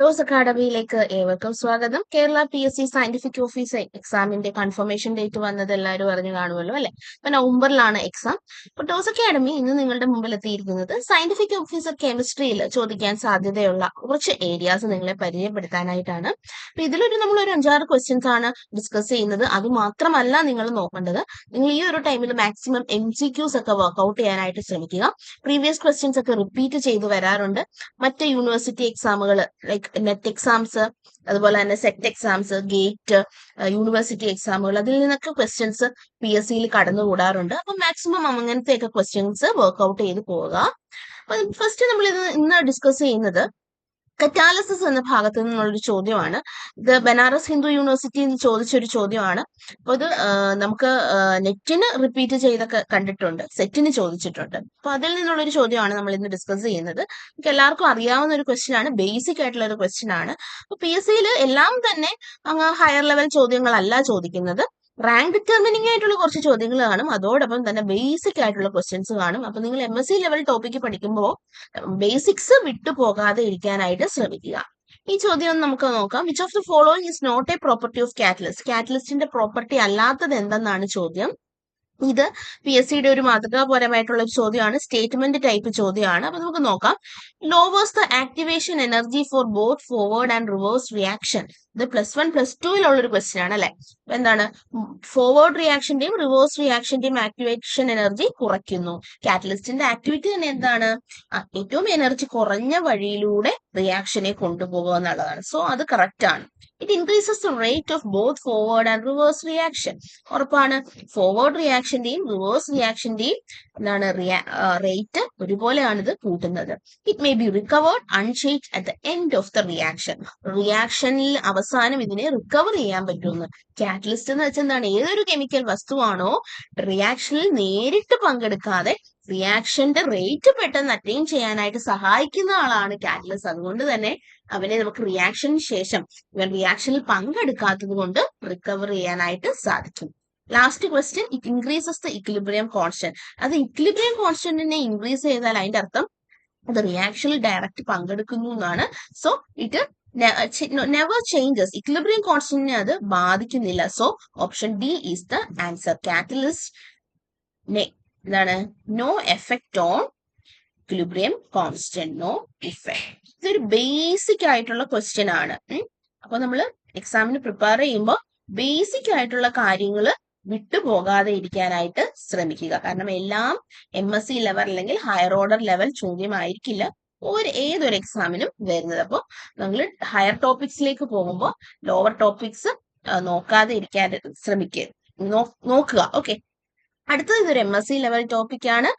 Rose അക്കാഡമിയിലേക്ക് ഏവർക്കും സ്വാഗതം. Kerala PSC scientific officer എക്സാമിന്റെ കൺഫർമേഷൻ ഡേറ്റ് വന്നത് എല്ലാവരും അറിഞ്ഞു കാണുമല്ലോ അല്ലെ? അപ്പൊ നവംബറിലാണ് എക്സാം. അപ്പൊ ടോസ് അക്കാഡമി ഇന്ന് നിങ്ങളുടെ മുമ്പിൽ എത്തിയിരിക്കുന്നത് സയന്റിഫിക് ഓഫീസർ കെമിസ്ട്രിയിൽ ചോദിക്കാൻ സാധ്യതയുള്ള കുറച്ച് ഏരിയാസ് നിങ്ങളെ പരിചയപ്പെടുത്താനായിട്ടാണ്. അപ്പൊ ഇതിലൊരു നമ്മളൊരു 5-6 ക്വസ്റ്റ്യൻസ് ആണ് ഡിസ്കസ് ചെയ്യുന്നത്. അത് മാത്രമല്ല നിങ്ങൾ നോക്കേണ്ടത്, നിങ്ങൾ ഈ ഒരു ടൈമിൽ മാക്സിമം MCQs ഒക്കെ വർക്ക്ഔട്ട് ചെയ്യാനായിട്ട് ശ്രമിക്കുക. പ്രീവിയസ് ക്വസ്റ്റ്യൻസ് ഒക്കെ റിപ്പീറ്റ് ചെയ്ത് വരാറുണ്ട്. മറ്റ് യൂണിവേഴ്സിറ്റി എക്സാമുകൾ ലൈക്ക് നെറ്റ് എക്സാംസ്, അതുപോലെ തന്നെ സെറ്റ് എക്സാംസ്, ഗേറ്റ്, യൂണിവേഴ്സിറ്റി എക്സാമുകൾ, അതിൽ നിന്നൊക്കെ ക്വസ്റ്റ്യൻസ് PSCയിൽ കടന്നുകൂടാറുണ്ട്. അപ്പൊ മാക്സിമം അങ്ങനത്തെ ഒക്കെ ക്വസ്റ്റ്യൻസ് വർക്ക്ഔട്ട് ചെയ്ത് പോവുക. അപ്പൊ ഫസ്റ്റ് നമ്മൾ ഇന്ന് ഡിസ്കസ് ചെയ്യുന്നത് കറ്റാലസിസ് എന്ന ഭാഗത്ത് നിന്നുള്ളൊരു ചോദ്യമാണ്. ഇത് ബനാറസ് ഹിന്ദു യൂണിവേഴ്സിറ്റിയിൽ നിന്ന് ചോദിച്ചൊരു ചോദ്യമാണ്. അപ്പൊ ഇത് നമുക്ക് നെറ്റിന് റിപ്പീറ്റ് ചെയ്തൊക്കെ കണ്ടിട്ടുണ്ട്, സെറ്റിന് ചോദിച്ചിട്ടുണ്ട്. അപ്പൊ അതിൽ നിന്നുള്ളൊരു ചോദ്യമാണ് നമ്മൾ ഇന്ന് ഡിസ്കസ് ചെയ്യുന്നത്. നമുക്ക് എല്ലാവർക്കും അറിയാവുന്ന ഒരു ക്വസ്റ്റ്യൻ ആണ്, ബേസിക് ആയിട്ടുള്ള ഒരു ക്വസ്റ്റ്യൻ ആണ്. അപ്പൊ PSCയിൽ എല്ലാം തന്നെ അങ്ങ് ഹയർ ലെവൽ ചോദ്യങ്ങളല്ല ചോദിക്കുന്നത്. റാങ്ക് ഡിറ്റർമിനിങ് ആയിട്ടുള്ള കുറച്ച് ചോദ്യങ്ങൾ കാണും, അതോടൊപ്പം തന്നെ ബേസിക് ആയിട്ടുള്ള ക്വസ്റ്റ്യൻസ് കാണും. അപ്പൊ നിങ്ങൾ MSc ലെവൽ ടോപ്പിക്ക് പഠിക്കുമ്പോൾ ബേസിക്സ് വിട്ടു പോകാതെ ഇരിക്കാനായിട്ട് ശ്രമിക്കുക. ഈ ചോദ്യം നമുക്ക് നോക്കാം. Which of the following is not a property of catalyst? കാറ്റലിസ്റ്റിന്റെ പ്രോപ്പർട്ടി അല്ലാത്തത് എന്തെന്നാണ് ചോദ്യം. ഇത് PSCയുടെ ഒരു മാതൃകാപരമായിട്ടുള്ള ഒരു ചോദ്യമാണ്, സ്റ്റേറ്റ്മെന്റ് ടൈപ്പ് ചോദ്യമാണ്. അപ്പൊ നമുക്ക് നോക്കാം. Lowers the activation energy for both forward and reverse reaction. ഇത് +1 +2 ഒരു ക്വസ്റ്റ്യൻ ആണ് അല്ലെ? എന്താണ് ഫോർവേഡ് റിയാക്ഷന്റെയും റിവേഴ്സ് റിയാക്ഷന്റെയും ആക്ടിവേഷൻ എനർജി കുറയ്ക്കുന്നു. കാറ്റലിസ്റ്റിന്റെ ആക്ടിവിറ്റി തന്നെ എന്താണ്? ഏറ്റവും എനർജി കുറഞ്ഞ വഴിയിലൂടെ റിയാക്ഷനെ കൊണ്ടുപോകുക എന്നുള്ളതാണ്. സോ അത് കറക്റ്റ് ആണ്. It increases the rate of both forward and reverse reaction. ഉറപ്പാണ്, ഫോർവേഡ് റിയാക്ഷന്റെയും റിവേഴ്സ് റിയാക്ഷന്റെയും എന്താണ് റേറ്റ് ഒരുപോലെയാണ് ഇത് കൂട്ടുന്നത്. It may be recovered unchanged at the end of the reaction. റിയാക്ഷനിൽ അവസാനം ഇതിനെ റിക്കവർ ചെയ്യാൻ പറ്റുമെന്ന്. കാറ്റലിസ്റ്റ് എന്ന് വെച്ചാൽ എന്താണ്? ഏതൊരു കെമിക്കൽ വസ്തുവാണോ റിയാക്ഷനിൽ നേരിട്ട് പങ്കെടുക്കാതെ റിയാക്ഷന്റെ റേറ്റ് പെട്ടെന്ന് അറ്റൈൻ ചെയ്യാനായിട്ട് സഹായിക്കുന്ന ആളാണ് കാറ്റലിസ്റ്റ്. അതുകൊണ്ട് തന്നെ അവനെ നമുക്ക് റിയാക്ഷന് ശേഷം ഇവൻ റിയാക്ഷനിൽ പങ്കെടുക്കാത്തത് കൊണ്ട് റിക്കവർ ചെയ്യാനായിട്ട് സാധിക്കും. Last question, it increases the equilibrium constant. അത് ഇക്വിലിബ്രിയം കോൺസ്റ്റന്റിനെ ഇൻക്രീസ് ചെയ്താൽ അതിന്റെ അർത്ഥം അത് റിയാക്ഷനിൽ ഡയറക്റ്റ് പങ്കെടുക്കുന്നു എന്നാണ്. So it never changes, equilibrium കോൺസ്റ്റന്റിനെ അത് ബാധിക്കുന്നില്ല. So option D is the answer. Catalyst എന്താണ്? No effect on equilibrium constant, no effect. ഇതൊരു ബേസിക് ആയിട്ടുള്ള ക്വസ്റ്റ്യൻ ആണ്. അപ്പൊ നമ്മൾ എക്സാമിന് പ്രിപ്പയർ ചെയ്യുമ്പോൾ ബേസിക് ആയിട്ടുള്ള കാര്യങ്ങൾ വിട്ടുപോകാതെ ഇരിക്കാനായിട്ട് ശ്രമിക്കുക. കാരണം എല്ലാം MSc ലെവൽ അല്ലെങ്കിൽ ഹയർ ഓർഡർ ലെവൽ ചോദ്യമായിരിക്കില്ല ഏതൊരു എക്സാമിനും വരുന്നത്. അപ്പോൾ നിങ്ങൾ ഹയർ ടോപ്പിക്സിലേക്ക് പോകുമ്പോൾ ലോവർ ടോപ്പിക്സ് നോക്കാതെ ഇരിക്കാൻ നോക്കുക. ഓക്കെ, അടുത്തത് ഇതൊരു MSc ലെവൽ ടോപ്പിക് ആണ്.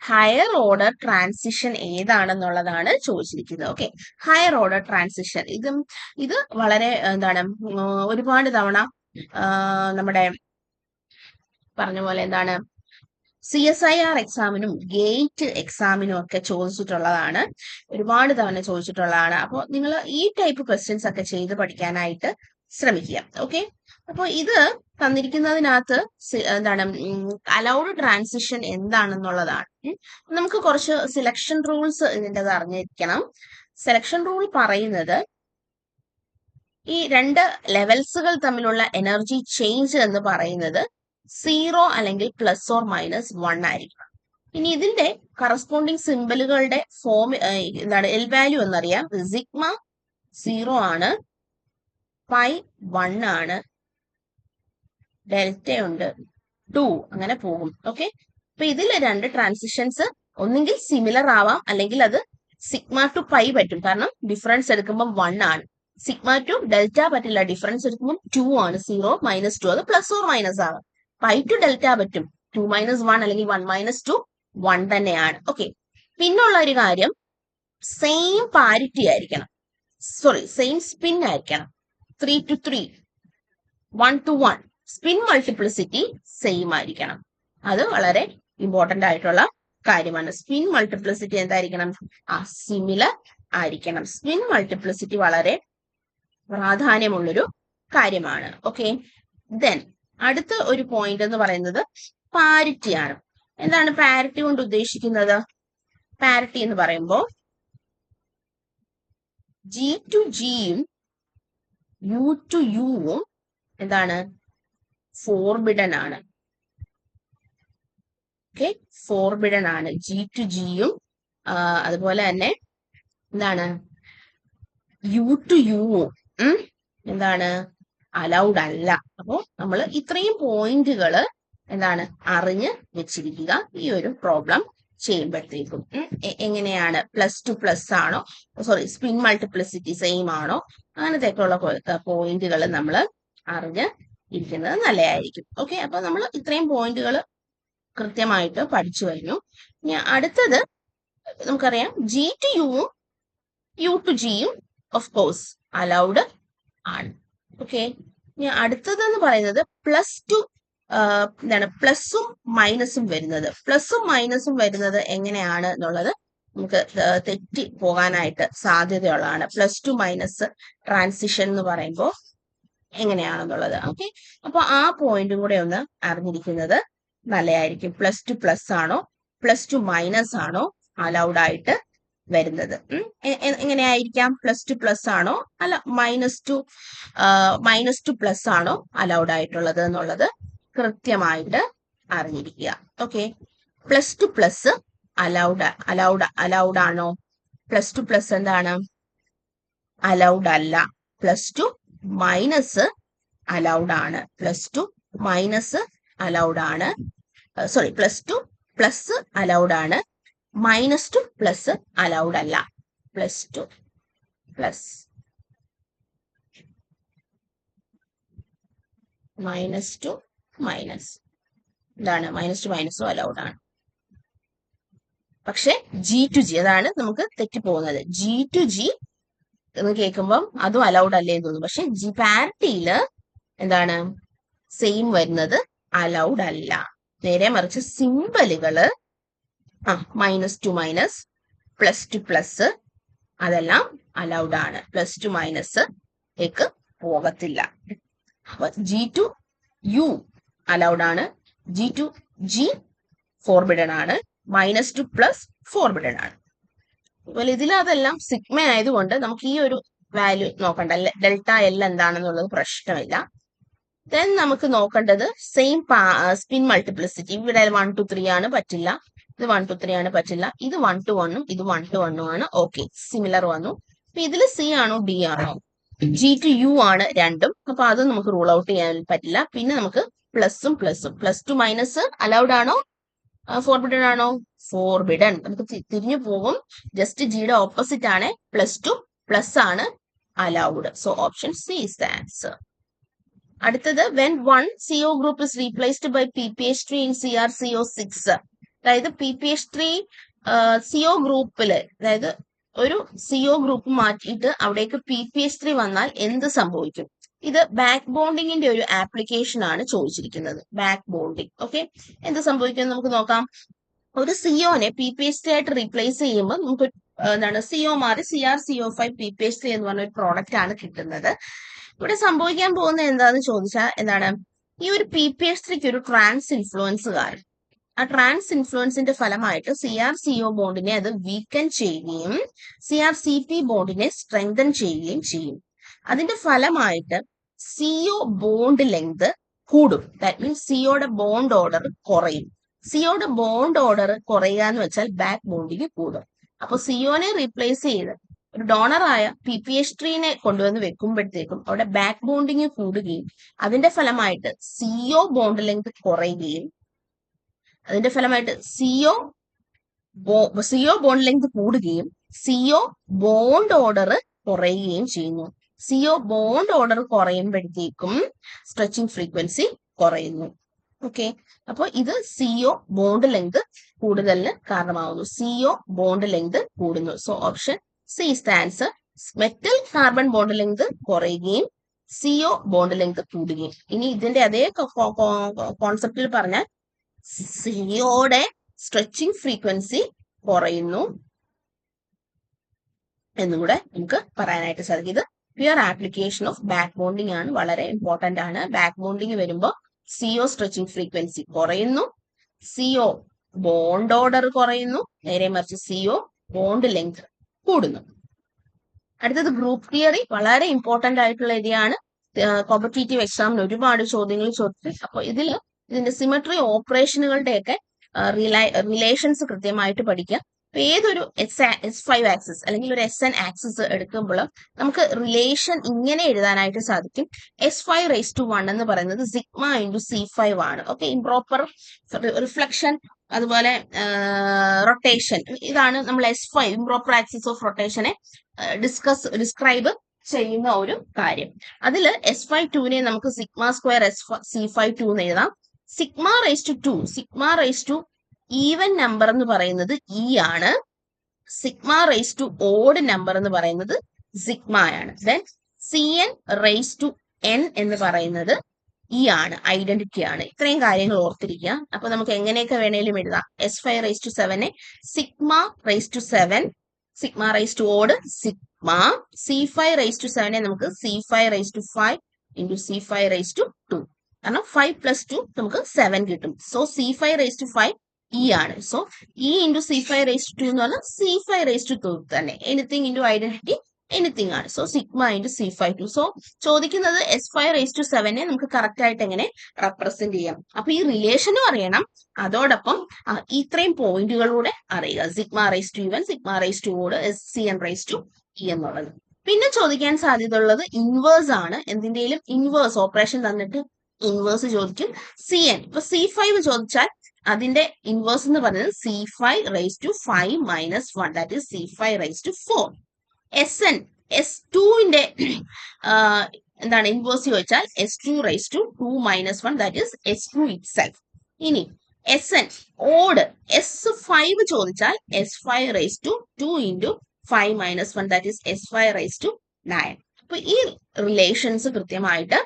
ഹയർ ഓർഡർ ട്രാൻസിഷൻ ഏതാണെന്നുള്ളതാണ് ചോദിച്ചിരിക്കുന്നത്. ഓക്കെ, ഹയർ ഓർഡർ ട്രാൻസിഷൻ ഇത് വളരെ എന്താണ് ഒരുപാട് തവണ നമ്മുടെ പറഞ്ഞ പോലെ എന്താണ് CSIR എക്സാമിനും ഗേറ്റ് എക്സാമിനും ഒക്കെ ചോദിച്ചിട്ടുള്ളതാണ്, ഒരുപാട് തവണ ചോദിച്ചിട്ടുള്ളതാണ്. അപ്പോൾ നിങ്ങൾ ഈ ടൈപ്പ് ക്വസ്റ്റ്യൻസ് ഒക്കെ ചെയ്ത് പഠിക്കാനായിട്ട് ശ്രമിക്കുക. ഓക്കെ, അപ്പോൾ ഇത് തന്നിരിക്കുന്നതിനകത്ത് എന്താണ് അലൗഡ് ട്രാൻസിഷൻ എന്താണെന്നുള്ളതാണ്. നമുക്ക് കുറച്ച് സെലക്ഷൻ റൂൾസ് ഇതിൻ്റെ അറിഞ്ഞിരിക്കണം. സെലക്ഷൻ റൂൾ പറയുന്നത് ഈ രണ്ട് ലെവൽസുകൾ തമ്മിലുള്ള എനർജി ചേഞ്ച് എന്ന് പറയുന്നത് 0 അല്ലെങ്കിൽ +or-1 ആയിരിക്കണം. ഇനി ഇതിന്റെ കറസ്പോണ്ടിങ് സിംബലുകളുടെ ഫോം എന്താണ്? എൽ വാല്യൂ എന്നറിയാം. സിഗ്മ 0 ആണ്, പൈ 1 ആണ്, ഡെൽറ്റ ഉണ്ട് 2, അങ്ങനെ പോകും. ഓക്കെ, അപ്പൊ ഇതിൽ രണ്ട് ട്രാൻസിഷൻസ് ഒന്നെങ്കിൽ സിമിലർ ആവാം, അല്ലെങ്കിൽ അത് സിഗ്മ ടു പൈ പറ്റും. കാരണം ഡിഫറൻസ് എടുക്കുമ്പോൾ 1 ആണ്. സിഗ്മ ടു ഡെൽറ്റ പറ്റില്ല, ഡിഫറൻസ് എടുക്കുമ്പോൾ 2 ആണ്. 0 -2 അത് +or- ആവാം. പൈ ടു ഡെൽറ്റ പറ്റും, 2 - 1 അല്ലെങ്കിൽ 1 - 2 1 തന്നെയാണ്. ഓക്കെ, പിന്നുള്ള ഒരു കാര്യം, സെയിം പാരിറ്റി ആയിരിക്കണം, സെയിം സ്പിൻ ആയിരിക്കണം. 3 to 3, 1 to 1 spin multiplicity same ആയിരിക്കണം. അത് വളരെ ഇമ്പോർട്ടന്റ് ആയിട്ടുള്ള കാര്യമാണ്. സ്പിൻ മൾട്ടിപ്ലിസിറ്റി എന്തായിരിക്കണം? സിമിലർ ആയിരിക്കണം. സ്പിൻ മൾട്ടിപ്ലിസിറ്റി വളരെ പ്രാധാന്യമുള്ളൊരു കാര്യമാണ്. ഓക്കെ, ദെൻ അടുത്ത ഒരു പോയിന്റ് എന്ന് പറയുന്നത് പാരിറ്റി ആണ്. എന്താണ് പാരിറ്റി കൊണ്ട് ഉദ്ദേശിക്കുന്നത്? പാരിറ്റി എന്ന് പറയുമ്പോൾ ജി ടു ജിയും യു ടു യുവും എന്താണ്? ഫോർബിഡൻ ആണ്. ഓക്കെ, ഫോർബിഡൻ ആണ്. ജി ടു ജിയും അതുപോലെ തന്നെ എന്താണ്? യു ടു യുവും എന്താണ്? അലൗഡ് അല്ല. അപ്പോ നമ്മൾ ഇത്രയും പോയിന്റുകൾ എന്താണ് അറിഞ്ഞ് വെച്ചിരിക്കുക ഈ ഒരു പ്രോബ്ലം ചെയ്യുമ്പോഴത്തേക്കും. എങ്ങനെയാണ്? +2 ആണോ, സോറി സ്പിൻ മൾട്ടിപ്ലിസിറ്റി സെയിം ആണോ, അങ്ങനത്തെ ഒക്കെ ഉള്ള പോയിന്റുകൾ നമ്മൾ അറിഞ്ഞ് ഇരിക്കുന്നത് നല്ലതായിരിക്കും. ഓക്കെ, അപ്പൊ നമ്മൾ ഇത്രയും പോയിന്റുകൾ കൃത്യമായിട്ട് പഠിച്ചു കഴിഞ്ഞു. ഇനി അടുത്തത് നമുക്കറിയാം ജി ടു യുവും യു ടു ജിയും ഓഫ് കോഴ്സ് അലൗഡ് ആണ്. ഓക്കെ, ഇനി അടുത്തതെന്ന് പറയുന്നത് എന്താണ്? പ്ലസും മൈനസും വരുന്നത്. പ്ലസും മൈനസും വരുന്നത് എങ്ങനെയാണ് എന്നുള്ളത് നമുക്ക് തെറ്റി പോകാനായിട്ട് സാധ്യതയുള്ളതാണ്. +2 ട്രാൻസിഷൻ എന്ന് പറയുമ്പോൾ എങ്ങനെയാണെന്നുള്ളത്. ഓക്കെ, അപ്പൊ ആ പോയിന്റും കൂടെ ഒന്ന് അറിഞ്ഞിരിക്കുന്നത് നല്ലതായിരിക്കും. +2 ആണോ +2 ആണോ അലൗഡ് ആയിട്ട് വരുന്നത്? എങ്ങനെയായിരിക്കാം? +2 ആണോ അല്ല -2 ആണോ അലൗഡ് ആയിട്ടുള്ളത് എന്നുള്ളത് കൃത്യമായിട്ട് അറിഞ്ഞിരിക്കുക. ഓക്കെ, +2 അലൗഡ് ആണോ? +2 എന്താണ്? അലൗഡ് അല്ല. +2 അലൗഡ് ആണ്. +2 അലൗഡ് ആണ്. സോറി, +2 അലൗഡ് ആണ്. -2 അലൗഡ് അല്ല. +2 -2 എന്താണ്? -2 അലൗഡ് ആണ്. പക്ഷെ ജി ടു ജി അതാണ് നമുക്ക് തെറ്റിപ്പോകുന്നത്. ജി ടു ജി എന്ന് കേൾക്കുമ്പം അതും അലൗഡ് അല്ലേ എന്ന് തോന്നും. പക്ഷെ ജി പാരിറ്റിയില് എന്താണ് സെയിം വരുന്നത്? അലൗഡ് അല്ല. നേരെ മറിച്ച് സിംബലുകള് -2 +2 അതെല്ലാം അലൗഡ് ആണ്. +2 ലേക്ക് പോകത്തില്ല. അപ്പൊ ജി ടു യു അലൗഡ് ആണ്. ജി ടു ജി ഫോർബിഡൻ ആണ്. -2 ഫോർബിഡൻ ആണ്. അതുപോലെ ഇതിൽ അതെല്ലാം സിഗ്മ ആയതുകൊണ്ട് നമുക്ക് ഈ ഒരു വാല്യൂ നോക്കണ്ട. ΔL എന്താണെന്നുള്ളത് പ്രശ്നമില്ല. ദെൻ നമുക്ക് നോക്കേണ്ടത് സെയിം സ്പിൻ മൾട്ടിപ്ലിസിറ്റി. ഇവിടെ 1 to 3 ആണ്, പറ്റില്ല. ഇത് 1 to 3 ആണ്, പറ്റില്ല. ഇത് 1 to 1 ഇത് 1 to 1 ആണ്. ഓക്കെ, സിമിലർ വന്നു. അപ്പൊ ഇതിൽ സി ആണോ ഡി ആണോ? ജി ടു യു ആണ് രണ്ടും. അപ്പൊ അത് നമുക്ക് റൂൾ ഔട്ട് ചെയ്യാൻ പറ്റില്ല. പിന്നെ നമുക്ക് +2 +2 അലൗഡ് ആണോ ഫോർബിഡൻ ആണോ? ഫോർബിഡൻ. നമുക്ക് തിരിഞ്ഞു പോകും. ജസ്റ്റ് ജിയുടെ ഓപ്പോസിറ്റ് ആണ്. +2 ആണ് allowed. So option C is the answer. അടുത്തത് when one CO group is replaced by PPH3 in CrCO6. അതായത് PPH3 CO ഗ്രൂപ്പില്, അതായത് ഒരു CO ഗ്രൂപ്പ് മാറ്റിയിട്ട് അവിടേക്ക് PPH3 വന്നാൽ എന്ത് സംഭവിക്കും? ഇത് ബാക്ക് ബോണ്ടിങ്ങിന്റെ ഒരു ആപ്ലിക്കേഷൻ ആണ് ചോദിച്ചിരിക്കുന്നത്. Back bonding. ഓക്കെ, എന്ത് സംഭവിക്കും നമുക്ക് നോക്കാം. ഒരു സിഒനെ PPH3 ആയിട്ട് റീപ്ലേസ് ചെയ്യുമ്പോൾ നമുക്ക് എന്താണ് CO മാറി CrCO5 PPH3 എന്ന് പറഞ്ഞ ഒരു പ്രോഡക്റ്റ് ആണ് കിട്ടുന്നത്. ഇവിടെ സംഭവിക്കാൻ പോകുന്നത് എന്താന്ന് ചോദിച്ചാൽ എന്താണ്? ഈ ഒരു PPH3ക്ക് ഒരു ട്രാൻസ് ഇൻഫ്ലുവൻസ് കാരണം, ആ ട്രാൻസ് ഇൻഫ്ലുവൻസിന്റെ ഫലമായിട്ട് CrCO ബോണ്ടിനെ അത് വീക്കൻ ചെയ്യുകയും CrCP ബോണ്ടിനെ സ്ട്രെങ്തൻ ചെയ്യുകയും ചെയ്യും. അതിന്റെ ഫലമായിട്ട് CO ബോണ്ട് ലെങ്ത് കൂടും. ദാറ്റ് മീൻസ് സിഒയുടെ ബോണ്ട് ഓർഡർ കുറയും. സിഒയുടെ ബോണ്ട് ഓർഡർ കുറയുക എന്ന് വെച്ചാൽ ബാക്ക് ബോണ്ടിങ് കൂടും. അപ്പൊ സിഒനെ റീപ്ലേസ് ചെയ്ത് ഒരു ഡോണറായ PPH3നെ കൊണ്ടുവന്ന് വെക്കുമ്പോഴത്തേക്കും അവിടെ ബാക്ക് ബോണ്ടിങ് കൂടുകയും അതിന്റെ ഫലമായിട്ട് CO ബോണ്ട് ലെങ്ത് കുറയുകയും അതിന്റെ ഫലമായിട്ട് CO ബോണ്ട് ലെങ്ത് കൂടുകയും CO ബോണ്ട് ഓർഡർ കുറയുകയും ചെയ്യുന്നു. CO ബോണ്ട് ഓർഡർ കുറയുമ്പോഴത്തേക്കും സ്ട്രെച്ചിങ് ഫ്രീക്വൻസി കുറയുന്നു. ഓക്കെ, അപ്പൊ ഇത് CO ബോണ്ട് ലെങ്ത് കൂടുതലിന് കാരണമാവുന്നു. CO ബോണ്ട് ലെങ്ത് കൂടുന്നു. So option C is the answer. Metal carbon bond length കുറയുകയും CO ബോണ്ട് ലെങ്ത് കൂടുകയും. ഇനി ഇതിന്റെ അതേ കോൺസെപ്റ്റിൽ പറഞ്ഞാൽ സിഒയുടെ സ്ട്രെച്ചിങ് ഫ്രീക്വൻസി കുറയുന്നു എന്നും കൂടെ നമുക്ക് പറയാനായിട്ട് സാധിക്കും. ഇത് pure application of back bonding ആണ്. വളരെ ഇമ്പോർട്ടന്റ് ആണ്. ബാക്ക് ബോണ്ടിങ് വരുമ്പോൾ CO സ്ട്രെച്ചിങ് ഫ്രീക്വൻസി കുറയുന്നു, CO ബോണ്ട് ഓർഡർ കുറയുന്നു, നേരെ മറിച്ച് CO ബോണ്ട് ലെങ്ത് കൂടുന്നു. അടുത്തത് ഗ്രൂപ്പ് തിയറി, വളരെ ഇമ്പോർട്ടന്റ് ആയിട്ടുള്ള ഏരിയയാണ്. കോമ്പറ്റേറ്റീവ് എക്സാമിന് ഒരുപാട് ചോദ്യങ്ങൾ ചോദിച്ചു. അപ്പൊ ഇതിന്റെ സിമെട്രി ഓപ്പറേഷനുകളുടെയൊക്കെ റിലേഷൻസ് കൃത്യമായിട്ട് പഠിക്കുക. അപ്പൊ ഏതൊരു S5 ആക്സിസ് അല്ലെങ്കിൽ ഒരു SN ആക്സിസ് എടുക്കുമ്പോൾ നമുക്ക് റിലേഷൻ ഇങ്ങനെ എഴുതാനായിട്ട് സാധിക്കും. S5⁻1 എന്ന് പറയുന്നത് സിഗ്മ ഇൻറ്റു C5 ആണ്. ഓക്കെ, ഇംപ്രോപ്പർ റിഫ്ലക്ഷൻ അതുപോലെ റൊട്ടേഷൻ, ഇതാണ് നമ്മൾ S5 ഇംപ്രോപ്പർ ആക്സിസ് ഓഫ് റൊട്ടേഷനെ ഡിസ്ക്രൈബ് ചെയ്യുന്ന ഒരു കാര്യം. അതിൽ S52നെ നമുക്ക് σ² C52 എന്ന് എഴുതാം. സിഗ്മ⁻², ഈവൻ നമ്പർ എന്ന് പറയുന്നത് E ആണ്. സിഗ്മ⁻ഓഡ് നമ്പർ എന്ന് പറയുന്നത് സിഗ്മ ആണ്. ദെൻ Cn⁻n എന്ന് പറയുന്നത് E ആണ്, ഐഡന്റിറ്റി ആണ്. ഇത്രയും കാര്യങ്ങൾ ഓർത്തിരിക്കുക. അപ്പൊ നമുക്ക് എങ്ങനെയൊക്കെ വേണേലും എഴുതാം. S5⁻7നെ സിഗ്മ⁻7, സിഗ്മ⁻ഓഡ് സിഗ്മ. C5⁻7നെ നമുക്ക് C5⁻5 ഇൻറ്റു C5⁻2, കാരണം 5 + 2 നമുക്ക് 7 കിട്ടും. സോ C5⁻5 E ആണ്. സോ E ഇൻറ്റു C5⁻2 എന്ന് പറഞ്ഞാൽ C5⁻2 തന്നെ. എനിത്തിങ് ഇൻറ്റു ഐഡന്റിറ്റി എനിത്തിങ് ആണ്. So sigma into C52. So ചോദിക്കുന്നത് S5⁻7നെ നമുക്ക് കറക്റ്റ് ആയിട്ട് എങ്ങനെ റെപ്രസെന്റ് ചെയ്യാം. അപ്പൊ ഈ റിലേഷനും അറിയണം, അതോടൊപ്പം ഇത്രയും പോയിന്റുകളൂടെ അറിയുക. സിഗ്മ⁻1, സിഗ്മ⁻ഓഡ്, Cn⁻E എന്നുള്ളത്. പിന്നെ ചോദിക്കാൻ സാധ്യതയുള്ളത് ഇൻവേഴ്സ് ആണ്. എന്തിന്റെയും ഇൻവേഴ്സ് ഓപ്പറേഷൻ തന്നിട്ട് ഇൻവേഴ്സ് ചോദിക്കും. Cn, ഇപ്പൊ C5 ചോദിച്ചാൽ അതിന്റെ ഇൻവേഴ്സ് എന്ന് പറയുന്നത് C5⁻5 - 1, that is C5⁻4. SN, S2ന്റെ എന്താണ് ഇൻവേഴ്സ് ചോദിച്ചാൽ S2⁻2 - 1, that is S2 itself. ഇനി SN ഓഡ് S5 ചോദിച്ചാൽ S5⁻2 into 5 - 1, that is S5⁻9. അപ്പൊ ഈ റിലേഷൻസ് കൃത്യമായിട്ട്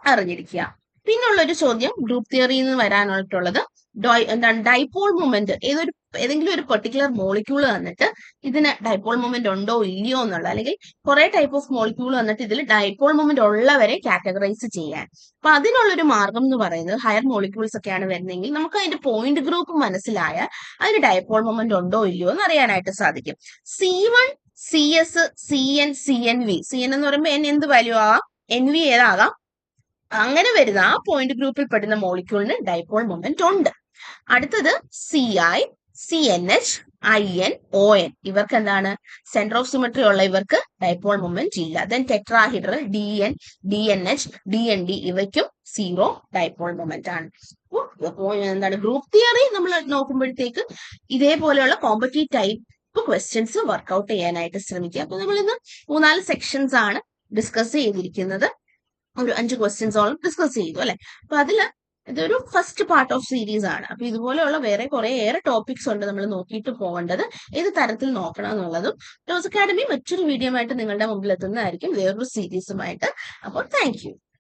അറിഞ്ഞിരിക്കുക. പിന്നുള്ളൊരു ചോദ്യം ഗ്രൂപ്പ് തിയറിയിൽ നിന്ന് വരാനായിട്ടുള്ളത് എന്താണ് ഡൈപോൾ മൊമെന്റ്. ഏതെങ്കിലും ഒരു പെർട്ടിക്കുലർ മോളിക്യൂൾ തന്നിട്ട് ഇതിന് ഡൈപോൾ മൊമെന്റ് ഉണ്ടോ ഇല്ലയോ എന്നുള്ള, അല്ലെങ്കിൽ കുറെ ടൈപ്പ് ഓഫ് മോളിക്യൂൾ തന്നിട്ട് ഇതിൽ ഡൈപോൾ മൊമെന്റ് ഉള്ളവരെ കാറ്റഗറൈസ് ചെയ്യാൻ. അപ്പൊ അതിനുള്ളൊരു മാർഗം എന്ന് പറയുന്നത് ഹയർ മോളിക്യൂൾസ് ഒക്കെയാണ് വരുന്നതെങ്കിൽ നമുക്ക് അതിന്റെ പോയിന്റ് ഗ്രൂപ്പ് മനസ്സിലായാൽ അതിന് ഡൈപോൾ മൊമെന്റ് ഉണ്ടോ ഇല്ലയോ എന്ന് അറിയാനായിട്ട് സാധിക്കും. C1, CS, CN, CNV. CN എന്ന് പറയുമ്പോൾ N എന്ത് വാല്യൂ ആകാം, NV ഏതാകാം. അങ്ങനെ വരുന്ന ആ പോയിന്റ് ഗ്രൂപ്പിൽ പെടുന്ന മോളിക്യൂളിന് ഡൈപോൾ മൊമെന്റ് ഉണ്ട്. അടുത്തത് CI, CNH, IN, ON. ഇവർക്ക് എന്താണ് സെന്റർ ഓഫ് സിമെട്രി ഉള്ള ഇവർക്ക് ഡൈപോൾ മൊമെന്റ് ഇല്ല. Then tetrahedral DN, DNH, DND ഇവയ്ക്കും 0 dipole moment ആണ്. എന്താണ് ഗ്രൂപ്പ് തിയറി നമ്മൾ നോക്കുമ്പോഴത്തേക്ക് ഇതേപോലെയുള്ള കോമ്പറ്റേറ്റീവ് ടൈപ്പ് ക്വസ്റ്റ്യൻസ് വർക്ക്ഔട്ട് ചെയ്യാനായിട്ട് ശ്രമിക്കുക. അപ്പൊ നമ്മൾ ഇന്ന് 3-4 സെക്ഷൻസ് ആണ് ഡിസ്കസ് ചെയ്തിരിക്കുന്നത്. ഒരു 5 ക്വസ്റ്റ്യൻസോളം ഡിസ്കസ് ചെയ്തു അല്ലെ. അപ്പൊ ഇതൊരു ഫസ്റ്റ് പാർട്ട് ഓഫ് സീരീസ് ആണ്. അപ്പൊ ഇതുപോലെയുള്ള വേറെ ഏറെ ടോപ്പിക്സ് ഉണ്ട് നമ്മൾ നോക്കിയിട്ട് പോകേണ്ടത്, ഏത് തരത്തിൽ നോക്കണം എന്നുള്ളതും. ടോസ് അക്കാഡമി മറ്റൊരു വീഡിയോ ആയിട്ട് നിങ്ങളുടെ മുമ്പിൽ എത്തുന്നതായിരിക്കും, വേറൊരു സീരീസുമായിട്ട്. അപ്പോൾ താങ്ക് യു.